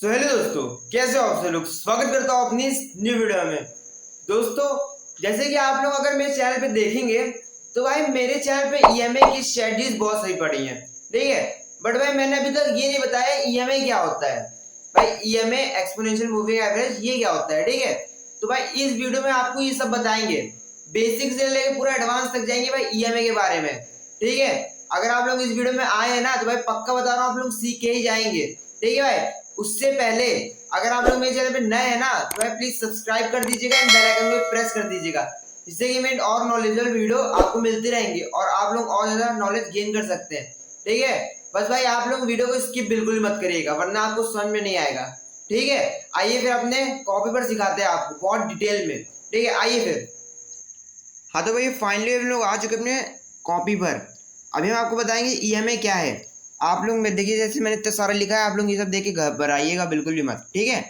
Hello दोस्तों, कैसे हो आप सब लोग। स्वागत करता हूँ अपनी इस न्यू वीडियो में। दोस्तों, जैसे कि आप लोग अगर मेरे चैनल पे देखेंगे तो भाई मेरे चैनल पे ईएमआई की स्ट्रेटजीज बहुत सही पड़ी हैं, ठीक है। बट भाई मैंने अभी तक ये नहीं बताया ईएमआई क्या होता है। भाई ईएमआई एक्सपोनेंशियल मूविंग एवरेज ये क्या होता है, ठीक है। तो भाई इस वीडियो में आपको ये सब बताएंगे, बेसिक से लेकर पूरा एडवांस तक जाएंगे भाई ईएमआई के बारे में, ठीक है। अगर आप लोग इस वीडियो में आए हैं ना तो भाई पक्का बता रहा हूँ आप लोग सीख के ही जाएंगे, ठीक है भाई। उससे पहले अगर आप लोग मेरे चैनल पे नए हैं ना तो भाई प्लीज सब्सक्राइब कर दीजिएगा एंड बेल आइकन को प्रेस कर दीजिएगा, जिससे कि मैं और नॉलेजेबल वीडियो आपको मिलती रहेंगी और आप लोग और ज्यादा नॉलेज गेन कर सकते हैं, ठीक है। बस भाई आप लोग वीडियो को स्किप बिल्कुल मत करिएगा वरना आपको समझ में नहीं आएगा, ठीक है। आइए फिर अपने कॉपी पर सिखाते हैं आपको बहुत डिटेल में, ठीक है। आइए फिर। हाँ तो भाई फाइनली हम लोग आ चुके अपने कॉपी पर। अभी हम आपको बताएंगे ईएमआई क्या है। आप लोग में देखिए, जैसे मैंने इतना सारा लिखा है, आप लोग ये सब देख के घबराइएगा बिल्कुल भी मत, ठीक है।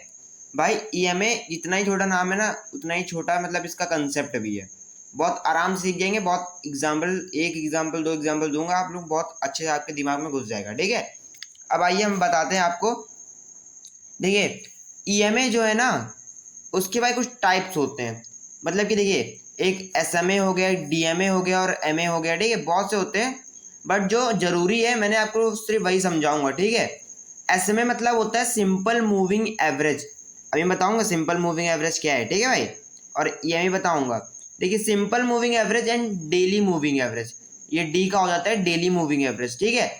भाई ईएमआई जितना ही छोटा नाम है ना उतना ही छोटा मतलब इसका कंसेप्ट भी है। बहुत आराम से सीख जाएंगे। बहुत एग्जाम्पल, एक एग्जाम्पल दो एग्जाम्पल दूंगा, आप लोग बहुत अच्छे से आपके दिमाग में घुस जाएगा, ठीक है। अब आइए हम बताते हैं आपको। देखिए ईएमआई जो है ना उसके भाई कुछ टाइप्स होते हैं। मतलब कि देखिए, एक एसएमए हो गया, डीएमए हो गया और एमए हो गया, ठीक है। बहुत से होते हैं बट जो जरूरी है मैंने आपको सिर्फ वही समझाऊंगा, ठीक है। एसएमए मतलब होता है सिंपल मूविंग एवरेज। अभी बताऊंगा सिंपल मूविंग एवरेज क्या है, ठीक है भाई। और ईएमआई बताऊंगा। देखिए simple moving average and daily moving average, ये डी का हो जाता है डेली मूविंग एवरेज, ठीक है।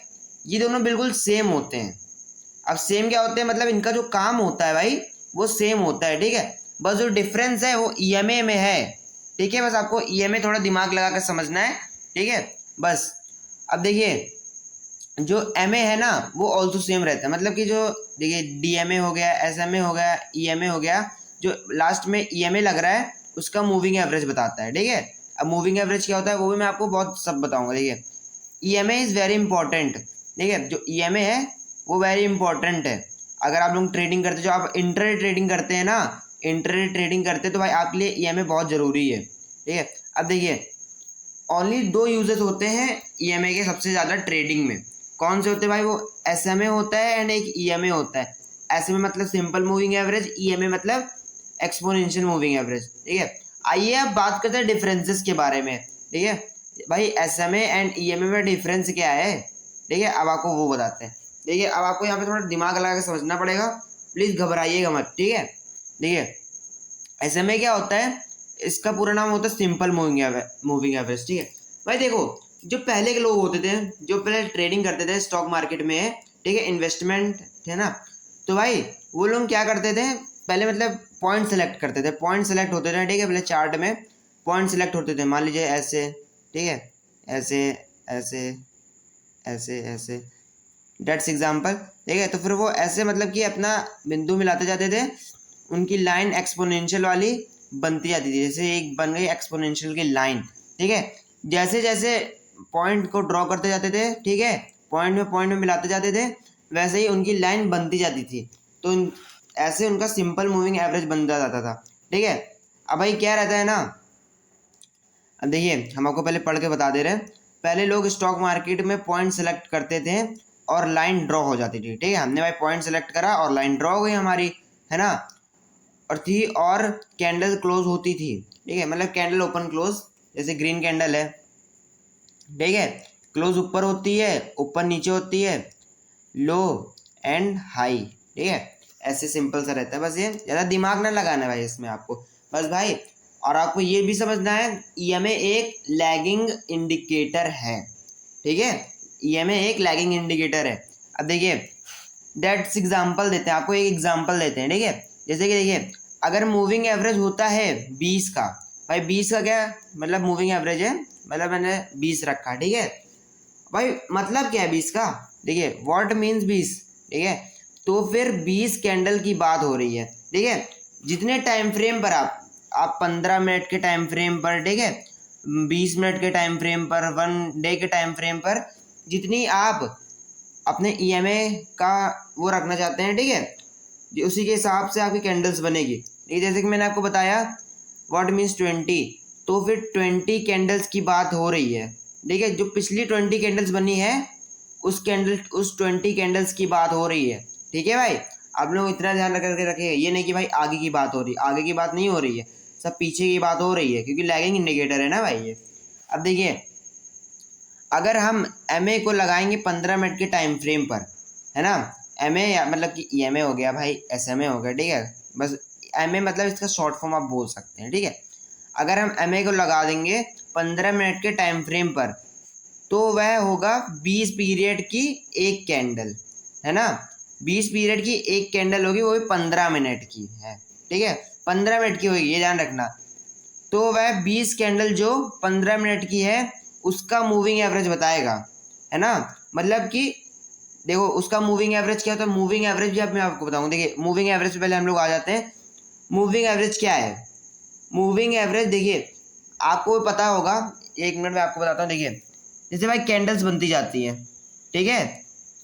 ये दोनों बिल्कुल सेम होते हैं। अब सेम क्या होते हैं मतलब इनका जो काम होता है भाई वो सेम होता है, ठीक है। बस जो डिफरेंस है वो ईएमए में है, ठीक है। बस आपको ईएमए थोड़ा दिमाग लगा कर समझना है, ठीक है बस। अब देखिए जो एमए है ना वो ऑल्सो सेम रहता है। मतलब कि जो देखिए डीएमए हो गया, एसएमए हो गया, ईएमए हो गया, जो लास्ट में ईएमए लग रहा है उसका मूविंग एवरेज बताता है, ठीक है। अब मूविंग एवरेज क्या होता है वो भी मैं आपको बहुत सब बताऊंगा। देखिए ईएमए इज़ वेरी इंपॉर्टेंट, ठीक है। जो ईएमए है वो वेरी इंपॉर्टेंट है। अगर आप लोग ट्रेडिंग करते, जो आप इंट्राडे ट्रेडिंग करते हैं ना, इंट्राडे ट्रेडिंग करते हैं तो भाई आपके लिए ईएमए बहुत ज़रूरी है, ठीक है। अब देखिए ओनली दो यूजेस होते हैं ईएमए के सबसे ज़्यादा ट्रेडिंग में। कौन से होते हैं भाई? वो एसएमए होता है एंड एक ईएमए होता है। एसएमए मतलब सिंपल मूविंग एवरेज, ईएमए मतलब एक्सपोनेंशियल मूविंग एवरेज, ठीक है। आइए अब बात करते हैं डिफरेंसेस के बारे में, ठीक है। भाई एसएमए एंड ईएमए में डिफरेंस क्या है, ठीक है, अब आपको वो बताते हैं। देखिए अब आपको यहाँ पे थोड़ा दिमाग लगा के समझना पड़ेगा, प्लीज़ घबराइएगा मत, ठीक है। देखिए एसएमए क्या होता है, इसका पूरा नाम होता है सिंपल मूविंग एवरेज, ठीक है। भाई देखो जो पहले के लोग होते थे, जो पहले ट्रेडिंग करते थे स्टॉक मार्केट में, ठीक है, इन्वेस्टमेंट थे ना, तो भाई वो लोग क्या करते थे पहले, मतलब पॉइंट सेलेक्ट करते थे। पॉइंट सेलेक्ट होते थे, ठीक है। पहले चार्ट में पॉइंट सेलेक्ट होते थे, मान लीजिए ऐसे, ठीक है, ऐसे ऐसे ऐसे ऐसे, डेट्स एग्जाम्पल, ठीक है। तो फिर वो ऐसे मतलब कि अपना बिंदु मिलाते जाते थे, उनकी लाइन एक्सपोनेंशियल वाली बनती जाती थी। जैसे एक बन गई एक्सपोनेंशियल की लाइन, ठीक है। जैसे जैसे पॉइंट को ड्रॉ करते जाते थे, ठीक है, पॉइंट में मिलाते जाते थे, वैसे ही उनकी लाइन बनती जाती थी। तो ऐसे उनका सिंपल मूविंग एवरेज बनता जाता था, ठीक है। अब भाई क्या रहता है ना, अब देखिए हम आपको पहले पढ़ के बता दे रहे हैं। पहले लोग स्टॉक मार्केट में पॉइंट सेलेक्ट करते थे और लाइन ड्रॉ हो जाती थी, ठीक है। हमने भाई पॉइंट सेलेक्ट करा और लाइन ड्रॉ हो गई हमारी, है ना। और थी और कैंडल क्लोज होती थी, ठीक है, मतलब कैंडल ओपन क्लोज, जैसे ग्रीन कैंडल है, ठीक है। क्लोज ऊपर होती है, ऊपर नीचे होती है, लो एंड हाई, ठीक है। ऐसे सिंपल सा रहता है। बस ये ज़्यादा दिमाग ना लगाना है भाई इसमें आपको, बस भाई। और आपको ये भी समझना है ईएमए एक लैगिंग इंडिकेटर है, ठीक है। ईएमए एक लैगिंग इंडिकेटर है। अब देखिए डेट्स एग्जाम्पल देते हैं आपको, एक एग्जाम्पल देते हैं, ठीक है। जैसे कि देखिए अगर मूविंग एवरेज होता है 20 का, भाई 20 का क्या मतलब मूविंग एवरेज है, मतलब मैंने 20 रखा, ठीक है। भाई मतलब क्या है 20 का? देखिए व्हाट मीन्स 20, ठीक है। तो फिर 20 कैंडल की बात हो रही है, ठीक है। जितने टाइम फ्रेम पर आप 15 मिनट के टाइम फ्रेम पर, ठीक है, 20 मिनट के टाइम फ्रेम पर, 1 डे के टाइम फ्रेम पर, जितनी आप अपने ईएमए का वो रखना चाहते हैं, ठीक है, उसी के हिसाब से आपकी कैंडल्स बनेगी। ठीक, जैसे कि मैंने आपको बताया व्हाट मीन्स 20, तो फिर 20 कैंडल्स की बात हो रही है, ठीक है। जो पिछली 20 कैंडल्स बनी है उस 20 कैंडल्स की बात हो रही है, ठीक है भाई। आप लोग इतना ध्यान रख करके रखिएगा, ये नहीं कि भाई आगे की बात हो रही है, आगे की बात नहीं हो रही है, सब पीछे की बात हो रही है, क्योंकि लैगिंग इंडिकेटर है ना भाई ये। अब देखिए, अगर हम एमए को लगाएंगे 15 मिनट के टाइम फ्रेम पर, है ना, एमए या मतलब कि ईएमए हो गया भाई, एसएमए हो गया, ठीक है, बस एमए मतलब इसका शॉर्ट फॉर्म आप बोल सकते हैं, ठीक है। अगर हम एमए को लगा देंगे 15 मिनट के टाइम फ्रेम पर, तो वह होगा 20 पीरियड की एक कैंडल, है ना, 20 पीरियड की एक कैंडल होगी, वो भी 15 मिनट की है, ठीक है, 15 मिनट की होगी, ये ध्यान रखना। तो वह 20 कैंडल जो 15 मिनट की है उसका मूविंग एवरेज बताएगा, है ना। मतलब कि देखो उसका मूविंग एवरेज क्या होता है, मूविंग एवरेज भी अब मैं आपको बताऊंगा। देखिए मूविंग एवरेज से पहले हम लोग आ जाते हैं, मूविंग एवरेज क्या है। मूविंग एवरेज देखिए आपको पता होगा, 1 मिनट में आपको बताता हूँ। देखिए जैसे भाई कैंडल्स बनती जाती हैं, ठीक है,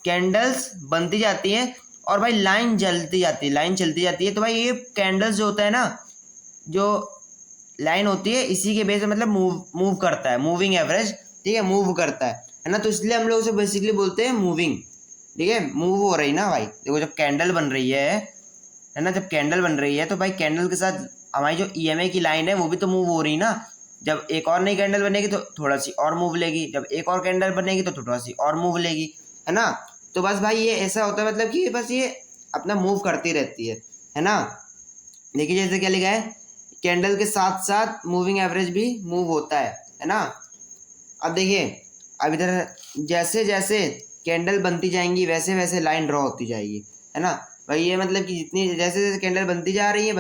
कैंडल्स बनती जाती हैं और भाई लाइन जलती जाती है, लाइन चलती जाती है, तो भाई ये कैंडल्स जो होता है ना, जो लाइन होती है इसी के बेस पे मतलब मूव करता है, मूविंग एवरेज, ठीक है, मूव करता है ना। तो इसलिए हम लोग उसे बेसिकली बोलते हैं मूविंग, ठीक है, मूव हो रही ना भाई। देखो जब कैंडल बन रही है ना, जब कैंडल बन रही है तो भाई कैंडल के साथ हमारी जो ईएमए की लाइन है वो भी तो मूव हो रही ना। जब एक और नई कैंडल बनेगी तो थोड़ा सी और मूव लेगी, जब एक और कैंडल बनेगी तो थोड़ा सी और मूव लेगी, है ना। तो बस भाई ये ऐसा होता है, मतलब कि बस ये अपना मूव करती रहती है ना। देखिए जैसे क्या लिखा है, कैंडल के साथ साथ मूविंग एवरेज भी मूव होता है ना। अब देखिए, अब इधर जैसे जैसे कैंडल बनती जाएंगी वैसे वैसे लाइन ड्रॉ होती जाएगी, है ना भाई। ये मतलब कि जितनी जैसे जैसे कैंडल बनती जा रही है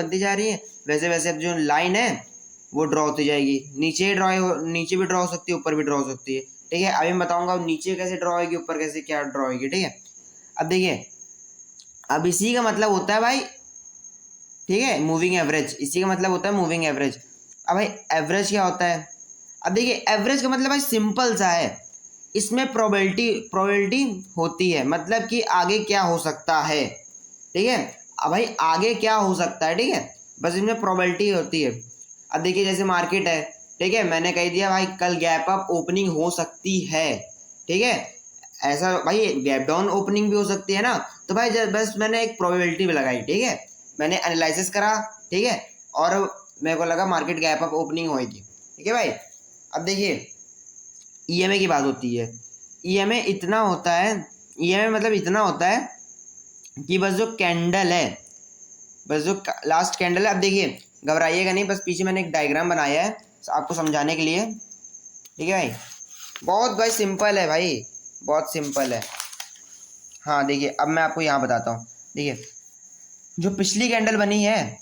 वैसे वैसे अब जो लाइन है वो ड्रॉ होती जाएगी। नीचे नीचे भी ड्रॉ हो सकती है, ऊपर भी ड्रॉ हो सकती है, ठीक है। अभी मैं बताऊंगा नीचे कैसे ड्रॉ होगी, ऊपर कैसे क्या ड्रॉ होगी, ठीक है। अब देखिए, अब इसी का मतलब होता है भाई, ठीक है, मूविंग एवरेज, इसी का मतलब होता है मूविंग एवरेज। अब भाई एवरेज क्या होता है, अब देखिए एवरेज का मतलब भाई सिंपल सा है, इसमें प्रोबेबिलिटी होती है, मतलब कि आगे क्या हो सकता है, ठीक है। अब भाई आगे क्या हो सकता है, ठीक है, बस इसमें प्रोबेबिलिटी होती है। अब देखिए जैसे मार्केट है, ठीक है, मैंने कह दिया भाई कल गैप अप ओपनिंग हो सकती है, ठीक है, ऐसा भाई गैप डाउन ओपनिंग भी हो सकती है ना। तो भाई बस मैंने एक प्रोबेबिलिटी भी लगाई, ठीक है, मैंने एनालिसिस करा, ठीक है, और मेरे को लगा मार्केट गैप अप ओपनिंग होगी, ठीक है भाई। अब देखिए ईएमए की बात होती है, ईएमए इतना होता है, ईएमए मतलब इतना होता है कि बस जो कैंडल है, बस जो लास्ट कैंडल है। अब देखिए घबराइएगा नहीं, बस पीछे मैंने एक डायग्राम बनाया है आपको समझाने के लिए, ठीक है भाई, बहुत भाई सिंपल है भाई, बहुत सिंपल है। हाँ देखिए अब मैं आपको यहाँ बताता हूँ। देखिए जो पिछली कैंडल बनी है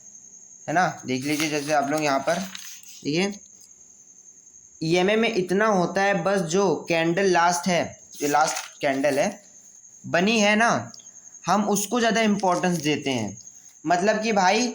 ना, देख लीजिए जैसे आप लोग यहाँ पर देखिए, ईएमए में इतना होता है बस जो कैंडल लास्ट है, जो लास्ट कैंडल है बनी है ना, हम उसको ज़्यादा इम्पोर्टेंस देते हैं। मतलब कि भाई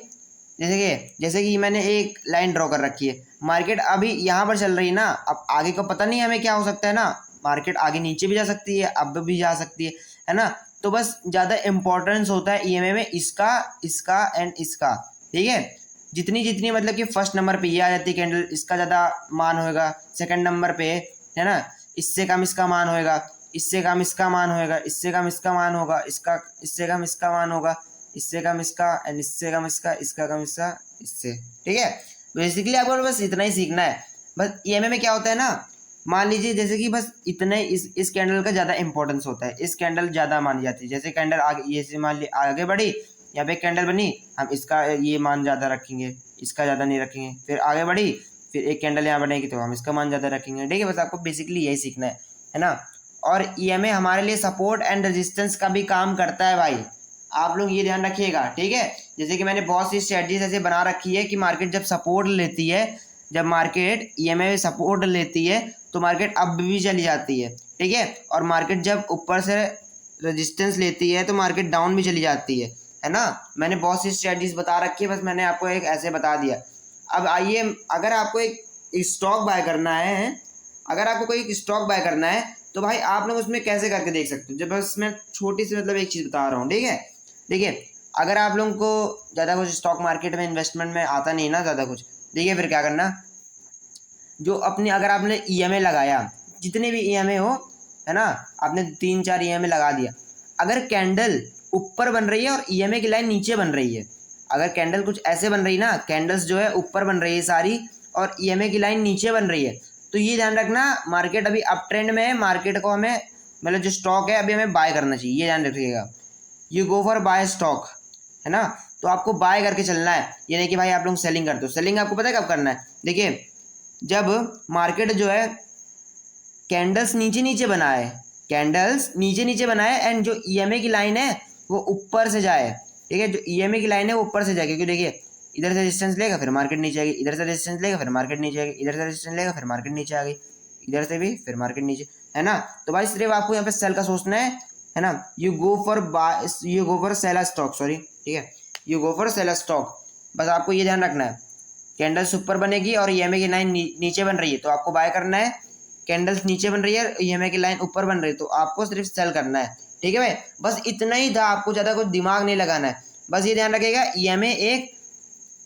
जैसे कि मैंने एक लाइन ड्रॉ कर रखी है, मार्केट अभी यहाँ पर चल रही है ना, अब आगे का पता नहीं हमें क्या हो सकता है ना, मार्केट आगे नीचे भी जा सकती है, अब भी जा सकती है ना। तो बस ज़्यादा इम्पोर्टेंस होता है ईएमए में इसका, इसका एंड इसका, ठीक है। जितनी जितनी मतलब कि फर्स्ट नंबर पे ये आ जाती है कैंडल, इसका ज़्यादा मान होएगा, सेकंड नंबर पे, है ना, इससे कम इसका मान होएगा, इससे कम इसका मान होएगा, इससे कम इसका मान होगा, इसका इससे कम इसका मान होगा, इससे कम इसका एंड इससे कम इसका कम इसका, इससे, ठीक है। बेसिकली आपको बस इतना ही सीखना है। बस ईएमए में क्या होता है ना, मान लीजिए जैसे कि बस इतने इस कैंडल का ज़्यादा इंपॉर्टेंस होता है, इस कैंडल ज़्यादा मानी जाती है। जैसे कैंडल आगे, ये से मान ली आगे बढ़ी, यहाँ पे एक कैंडल बनी, हम इसका ये मान ज़्यादा रखेंगे, इसका ज़्यादा नहीं रखेंगे, फिर आगे बढ़ी, फिर एक कैंडल यहाँ बनेगी तो हम इसका मान ज़्यादा रखेंगे, ठीक है। बस आपको बेसिकली यही सीखना है ना। और ईएमए हमारे लिए सपोर्ट एंड रेजिस्टेंस का भी काम करता है भाई, आप लोग ये ध्यान रखिएगा, ठीक है। जैसे कि मैंने बहुत सी स्ट्रेटजीज ऐसे बना रखी है कि मार्केट जब सपोर्ट लेती है, जब मार्केट ईएमए सपोर्ट लेती है तो मार्केट अप भी चली जाती है, ठीक है, और मार्केट जब ऊपर से रेजिस्टेंस लेती है तो मार्केट डाउन भी चली जाती है ना। मैंने बहुत सी स्ट्रेटजीज बता रखी है, बस मैंने आपको एक ऐसे बता दिया। अब आइए, अगर आपको एक स्टॉक बाय करना है, अगर आपको कोई एक स्टॉक बाय करना है तो भाई आप लोग उसमें कैसे करके देख सकते हो। जब बस मैं छोटी सी मतलब एक चीज़ बता रहा हूँ, ठीक है। देखिए अगर आप लोगों को ज़्यादा कुछ स्टॉक मार्केट में इन्वेस्टमेंट में आता नहीं ना ज़्यादा कुछ, देखिए फिर क्या करना, जो अपनी अगर आपने ईएमए लगाया, जितने भी ईएमए हो, है ना, आपने 3-4 ईएमए लगा दिया, अगर कैंडल ऊपर बन रही है और ईएमए की लाइन नीचे बन रही है। अगर कैंडल कुछ ऐसे बन रही ना, कैंडल्स जो है ऊपर बन रही है सारी और ईएमए की लाइन नीचे बन रही है, तो ये ध्यान रखना मार्केट अभी अप ट्रेंड में है, मार्केट को हमें मतलब जो स्टॉक है अभी हमें बाय करना चाहिए, ये ध्यान रखिएगा। You go for buy stock, है ना। तो आपको बाय करके चलना है, ये नहीं कि भाई आप लोग सेलिंग करते हो। सेलिंग आपको पता है कब करना है? देखिए जब मार्केट जो है कैंडल्स नीचे नीचे बनाए, कैंडल्स नीचे नीचे बनाए एंड जो ईएमए की लाइन है वो ऊपर से जाए, ठीक है, जो ईएमए की लाइन है वो ऊपर से जाए, क्योंकि देखिए इधर से रेजिस्टेंस लेगा फिर मार्केट नीचे आएगी, इधर से रेजिस्टेंस लेगा फिर मार्केट नीचे आएगी, इधर से रेजिस्टेंस लेगा फिर मार्केट नीचे आ गई, इधर से भी फिर मार्केट नीचे, है ना। तो भाई सिर्फ आपको यहाँ पे सेल का सोचना है ना। You go for sale stock, sorry, ठीक है, you go for sale stock. बस आपको ये ध्यान रखना है, कैंडल्स ऊपर बनेगी और ईएमए की लाइन नीचे बन रही है तो आपको बाय करना है, कैंडल्स नीचे बन रही है ईएमए की लाइन ऊपर बन रही है तो आपको सिर्फ सेल करना है, ठीक है भाई। बस इतना ही था, आपको ज़्यादा कुछ दिमाग नहीं लगाना है। बस ये ध्यान रखिएगा ईएमए एक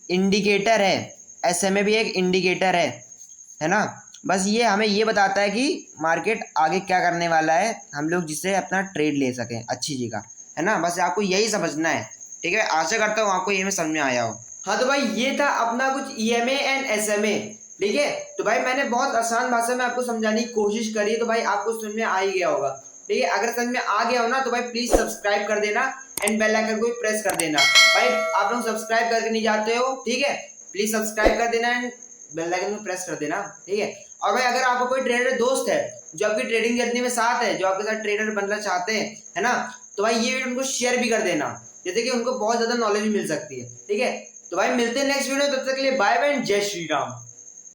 इंडिकेटर है, एसएमए भी एक इंडिकेटर है ना। बस ये हमें ये बताता है कि मार्केट आगे क्या करने वाला है, हम लोग जिससे अपना ट्रेड ले सकें अच्छी जगह, है ना। बस आपको यही समझना है, ठीक है। आशा करता हूँ आपको ये में समझ में आया हो। हाँ तो भाई ये था अपना कुछ ईएमए एंड एसएमए, ठीक है। तो भाई मैंने बहुत आसान भाषा में आपको समझाने की कोशिश करी, तो भाई आपको समझ में आ ही गया होगा, ठीक है। अगर समझ में आ गया हो ना तो भाई प्लीज सब्सक्राइब कर देना एंड बेल आइकन को भी प्रेस कर देना। भाई आप लोग सब्सक्राइब करके नहीं जाते हो, ठीक है, प्लीज सब्सक्राइब कर देना एंड बेल आइकन को प्रेस कर देना, ठीक है। और भाई अगर आपको कोई ट्रेडर दोस्त है जो आपकी ट्रेडिंग जर्नी में साथ है, जो आपके साथ ट्रेडर बनना चाहते हैं, है ना, तो भाई ये वीडियो उनको शेयर भी कर देना, जैसे कि उनको बहुत ज्यादा नॉलेज भी मिल सकती है, ठीक है। तो भाई मिलते हैं नेक्स्ट वीडियो, तब तक के लिए बाय बाय, जय श्री राम।